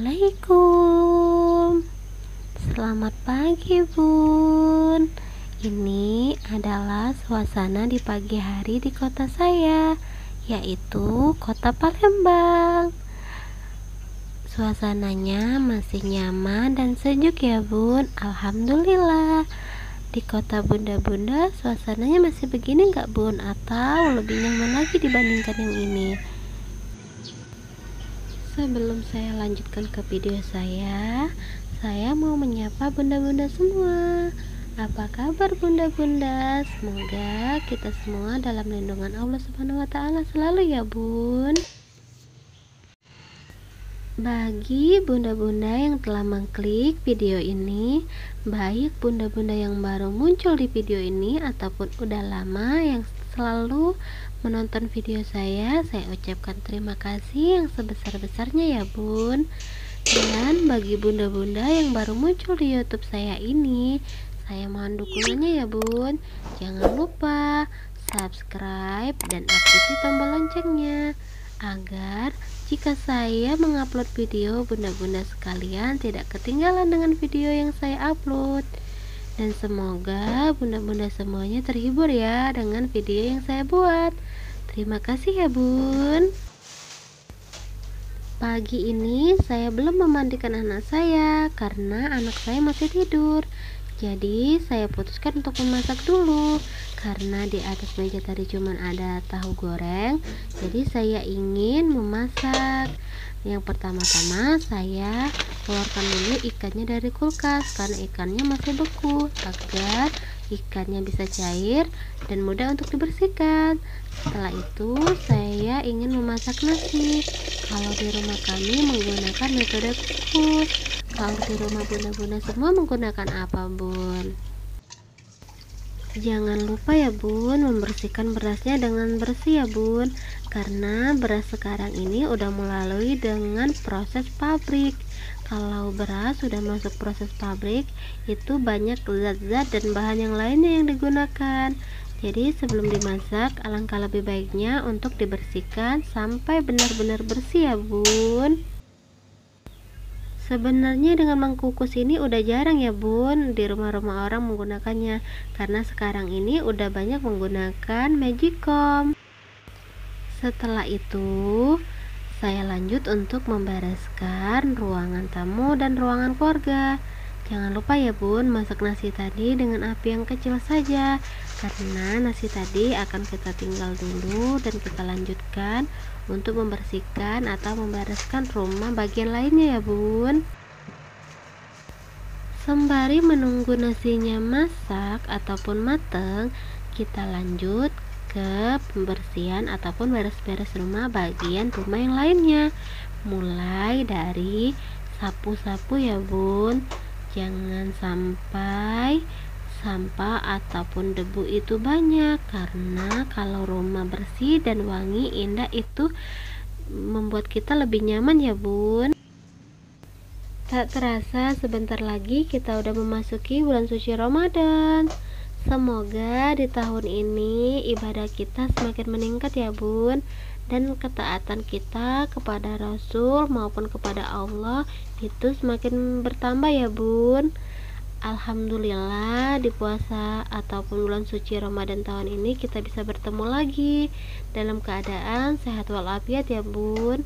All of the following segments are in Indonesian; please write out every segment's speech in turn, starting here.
Assalamualaikum. Selamat pagi, Bun. Ini adalah suasana di pagi hari di kota saya, yaitu kota Palembang. Suasananya masih nyaman dan sejuk ya, Bun. Alhamdulillah. Di kota bunda-bunda suasananya masih begini nggak, Bun? Atau lebih nyaman lagi dibandingkan yang ini? Sebelum saya lanjutkan ke video saya mau menyapa bunda-bunda semua. Apa kabar bunda-bunda? Semoga kita semua dalam lindungan Allah Subhanahu wa taala selalu ya, Bun. Bagi bunda-bunda yang telah mengklik video ini, baik bunda-bunda yang baru muncul di video ini ataupun udah lama yang selalu menonton video saya ucapkan terima kasih yang sebesar-besarnya ya, Bun. Dan bagi bunda-bunda yang baru muncul di YouTube saya ini, saya mohon dukungannya ya, Bun. Jangan lupa subscribe dan aktifkan tombol loncengnya agar jika saya mengupload video, bunda-bunda sekalian tidak ketinggalan dengan video yang saya upload. Dan semoga bunda-bunda semuanya terhibur ya dengan video yang saya buat. Terima kasih ya, Bun. Pagi ini saya belum memandikan anak saya karena anak saya masih tidur. Jadi saya putuskan untuk memasak dulu. Karena di atas meja tadi cuma ada tahu goreng, jadi saya ingin memasak. Yang pertama-tama saya keluarkan dulu ikannya dari kulkas karena ikannya masih beku, agar ikannya bisa cair dan mudah untuk dibersihkan. Setelah itu saya ingin memasak nasi. Kalau di rumah kami menggunakan metode kukus. Kalau di rumah bunda-bunda semua menggunakan apa, Bun? Jangan lupa ya, Bun, membersihkan berasnya dengan bersih ya, Bun, karena beras sekarang ini udah melalui dengan proses pabrik. Kalau beras sudah masuk proses pabrik, itu banyak zat-zat dan bahan yang lainnya yang digunakan. Jadi sebelum dimasak, alangkah lebih baiknya untuk dibersihkan sampai benar-benar bersih ya, Bun. Sebenarnya dengan mengkukus ini udah jarang ya, Bun, di rumah-rumah orang menggunakannya, karena sekarang ini udah banyak menggunakan magicom. Setelah itu saya lanjut untuk membereskan ruangan tamu dan ruangan keluarga. Jangan lupa ya, Bun, masak nasi tadi dengan api yang kecil saja, karena nasi tadi akan kita tinggal dulu dan kita lanjutkan untuk membersihkan atau membereskan rumah bagian lainnya ya, Bun. Sembari menunggu nasinya masak ataupun matang, kita lanjut ke pembersihan ataupun beres-beres rumah bagian rumah yang lainnya. Mulai dari sapu-sapu ya, Bun. Jangan sampai sampah ataupun debu itu banyak, karena kalau rumah bersih dan wangi indah itu membuat kita lebih nyaman ya, Bun. Tak terasa sebentar lagi kita udah memasuki bulan suci Ramadan. Semoga di tahun ini ibadah kita semakin meningkat ya, Bun, dan ketaatan kita kepada Rasul maupun kepada Allah itu semakin bertambah ya, Bun. Alhamdulillah di puasa ataupun bulan suci Ramadan tahun ini kita bisa bertemu lagi dalam keadaan sehat walafiat ya, Bun.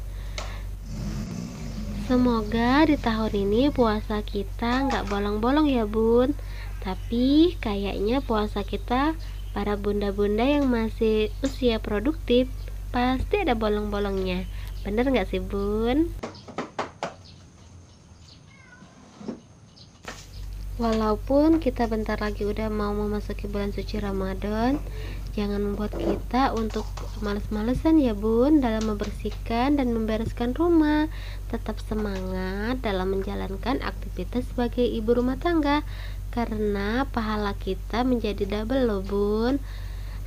Semoga di tahun ini puasa kita nggak bolong-bolong ya, Bun. Tapi kayaknya puasa kita para bunda-bunda yang masih usia produktif pasti ada bolong-bolongnya. Bener nggak sih, Bun? Walaupun kita bentar lagi udah mau memasuki bulan suci Ramadan, jangan membuat kita untuk males-malesan ya, Bun, dalam membersihkan dan membereskan rumah. Tetap semangat dalam menjalankan aktivitas sebagai ibu rumah tangga, karena pahala kita menjadi double loh, Bun.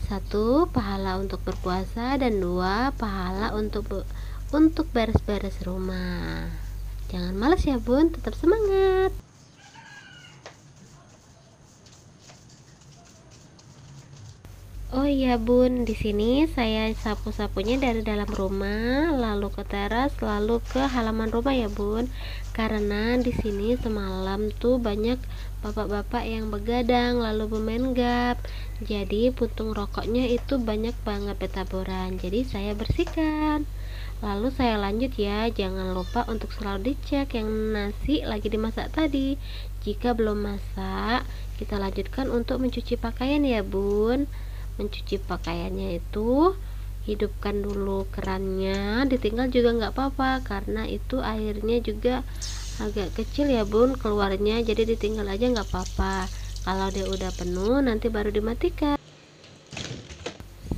1 pahala untuk berpuasa dan 2 pahala untuk beres-beres rumah. Jangan males ya, Bun, tetap semangat. Oh iya Bun, di sini saya sapu-sapunya dari dalam rumah, lalu ke teras, lalu ke halaman rumah ya Bun. Karena di sini semalam tuh banyak bapak-bapak yang begadang lalu bermain gap. Jadi puntung rokoknya itu banyak banget bertaburan. Jadi saya bersihkan. Lalu saya lanjut ya, jangan lupa untuk selalu dicek yang nasi lagi dimasak tadi. Jika belum masak, kita lanjutkan untuk mencuci pakaian ya Bun. Mencuci pakaiannya itu hidupkan dulu kerannya, ditinggal juga nggak apa-apa karena itu airnya juga agak kecil ya Bun keluarnya, jadi ditinggal aja nggak apa-apa. Kalau dia udah penuh nanti baru dimatikan.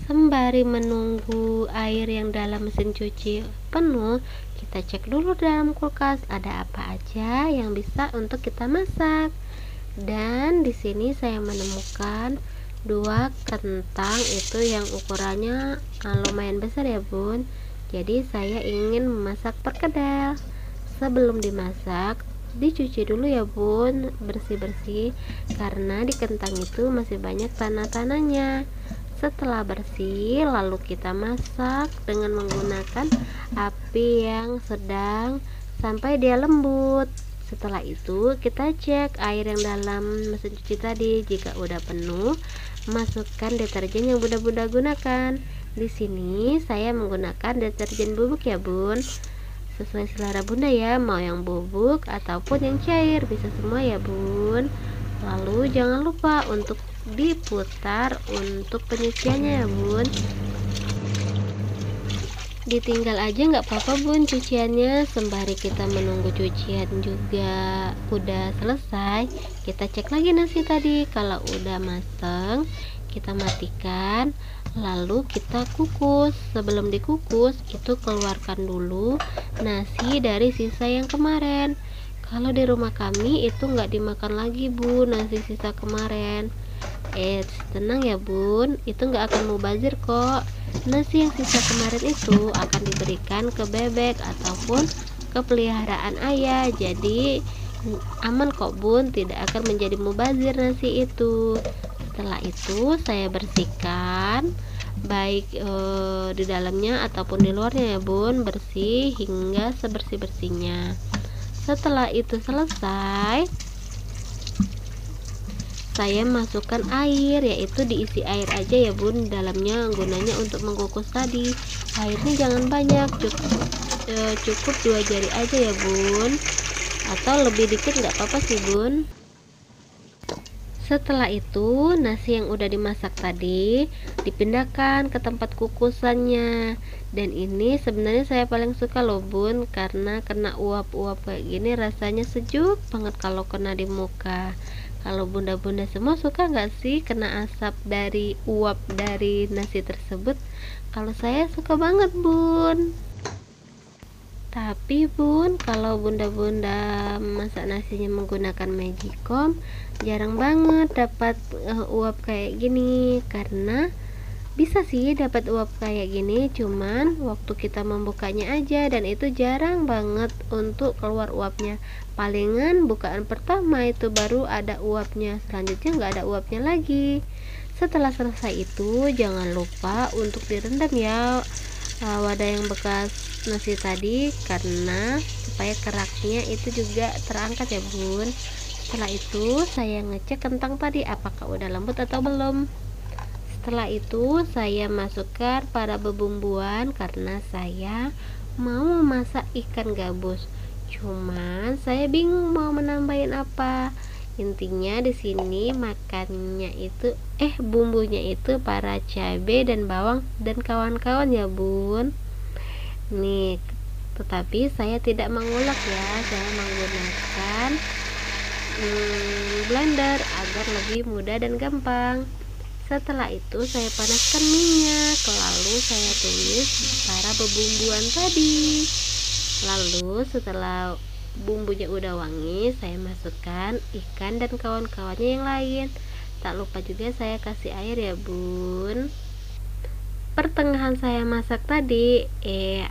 Sembari menunggu air yang dalam mesin cuci penuh, kita cek dulu dalam kulkas ada apa aja yang bisa untuk kita masak. Dan di sini saya menemukan 2 kentang itu yang ukurannya lumayan besar ya Bun. Jadi saya ingin memasak perkedel. Sebelum dimasak, dicuci dulu ya Bun, bersih-bersih karena di kentang itu masih banyak tanah-tanahnya. Setelah bersih, lalu kita masak dengan menggunakan api yang sedang sampai dia lembut. Setelah itu kita cek air yang dalam mesin cuci tadi. Jika udah penuh, masukkan deterjen yang bunda-bunda gunakan. Di sini saya menggunakan deterjen bubuk ya Bun. Sesuai selera bunda ya, mau yang bubuk ataupun yang cair, bisa semua ya Bun. Lalu jangan lupa untuk diputar untuk penyuciannya ya Bun. Ditinggal aja nggak apa-apa Bun cuciannya. Sembari kita menunggu cucian juga udah selesai, kita cek lagi nasi tadi. Kalau udah mateng, kita matikan, lalu kita kukus. Sebelum dikukus itu keluarkan dulu nasi dari sisa yang kemarin. Kalau di rumah kami itu nggak dimakan lagi Bun nasi sisa kemarin. Tenang ya Bun, itu nggak akan mubazir kok. Nasi yang sisa kemarin itu akan diberikan ke bebek ataupun ke peliharaan ayah. Jadi aman kok Bun, tidak akan menjadi mubazir nasi itu. Setelah itu saya bersihkan baik di dalamnya ataupun di luarnya ya Bun, bersih hingga sebersih-bersihnya. Setelah itu selesai, saya masukkan air, yaitu diisi air aja ya Bun dalamnya, gunanya untuk mengukus tadi. Airnya jangan banyak, cukup 2 jari aja ya Bun, atau lebih dikit nggak apa-apa sih Bun. Setelah itu nasi yang udah dimasak tadi dipindahkan ke tempat kukusannya. Dan ini sebenarnya saya paling suka loh Bun, karena kena uap-uap kayak gini rasanya sejuk banget kalau kena di muka. Kalau bunda-bunda semua suka nggak sih kena asap dari uap dari nasi tersebut? Kalau saya suka banget Bun. Tapi Bun, kalau bunda-bunda masak nasinya menggunakan magicom, jarang banget dapat uap kayak gini. Karena bisa sih dapat uap kayak gini, cuman waktu kita membukanya aja, dan itu jarang banget untuk keluar uapnya. Palingan bukaan pertama itu baru ada uapnya, selanjutnya nggak ada uapnya lagi. Setelah selesai itu jangan lupa untuk direndam ya wadah yang bekas nasi tadi, karena supaya keraknya itu juga terangkat ya Bun. Setelah itu saya ngecek kentang tadi apakah udah lembut atau belum. Setelah itu saya masukkan pada bebumbuan karena saya mau memasak ikan gabus. Cuman saya bingung mau menambahin apa. Intinya di sini makannya itu bumbunya itu para cabai dan bawang dan kawan-kawan ya Bun. Nih, tetapi saya tidak mengulek ya. Saya menggunakan blender agar lebih mudah dan gampang. Setelah itu saya panaskan minyak, lalu saya tumis para bebumbuan tadi. Lalu setelah bumbunya udah wangi, saya masukkan ikan dan kawan-kawannya yang lain. Tak lupa juga saya kasih air ya Bun. Pertengahan saya masak tadi,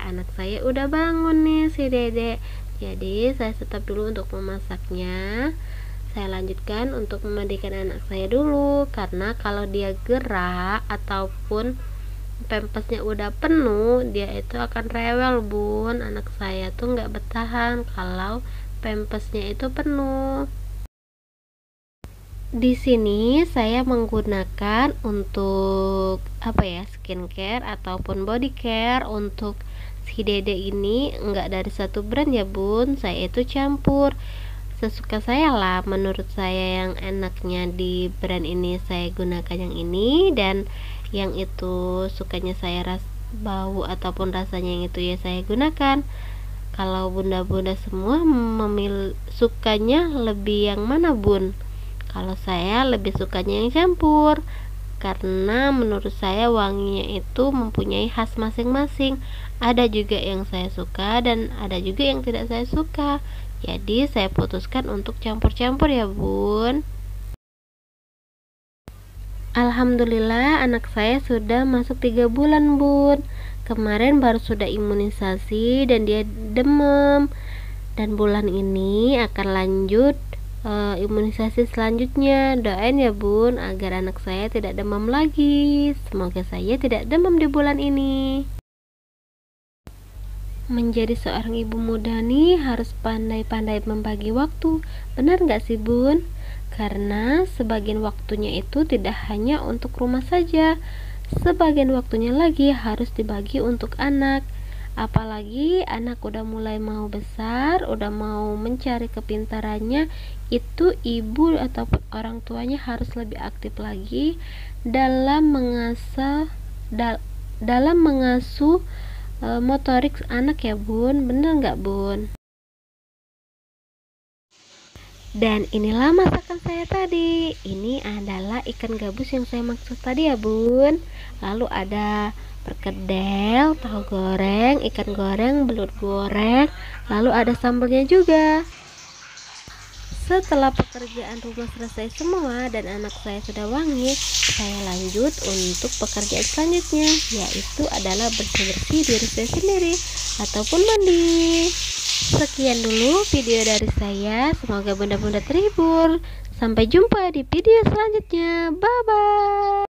anak saya udah bangun nih si Dede. Jadi saya stop dulu untuk memasaknya. saya lanjutkan untuk memandikan anak saya dulu, karena kalau dia gerak ataupun pampasnya udah penuh, dia itu akan rewel bun. Anak saya tuh nggak bertahan kalau pampasnya itu penuh. Di sini saya menggunakan untuk skincare ataupun body care untuk si dede ini enggak dari satu brand ya bun, saya itu campur sesuka saya lah. Menurut saya yang enaknya di brand ini saya gunakan yang ini, dan yang itu sukanya saya bau ataupun rasanya yang itu ya saya gunakan. Kalau bunda-bunda semua sukanya lebih yang mana bun? Kalau saya lebih sukanya yang campur, karena menurut saya wanginya itu mempunyai khas masing-masing. Ada juga yang saya suka dan ada juga yang tidak saya suka. Jadi saya putuskan untuk campur-campur ya bun. Alhamdulillah anak saya sudah masuk 3 bulan bun. Kemarin baru sudah imunisasi dan dia demam. Dan bulan ini akan lanjut imunisasi selanjutnya. Doain ya bun agar anak saya tidak demam lagi. Semoga saya tidak demam di bulan ini. Menjadi seorang ibu muda nih harus pandai-pandai membagi waktu. Benar gak sih bun? Karena sebagian waktunya itu tidak hanya untuk rumah saja, sebagian waktunya lagi harus dibagi untuk anak. Apalagi anak udah mulai mau besar, udah mau mencari kepintarannya, itu ibu ataupun orang tuanya harus lebih aktif lagi dalam mengasuh motorik anak ya bun. Bener nggak bun? Dan inilah masakan saya tadi. Ini adalah ikan gabus yang saya maksud tadi ya bun. Lalu ada perkedel, tahu goreng, ikan goreng, belut goreng, lalu ada sambalnya juga. Setelah pekerjaan rumah selesai semua dan anak saya sudah wangi, saya lanjut untuk pekerjaan selanjutnya, yaitu adalah bersih-bersih diri saya sendiri ataupun mandi. Sekian dulu video dari saya, semoga bunda-bunda terhibur. Sampai jumpa di video selanjutnya. Bye bye.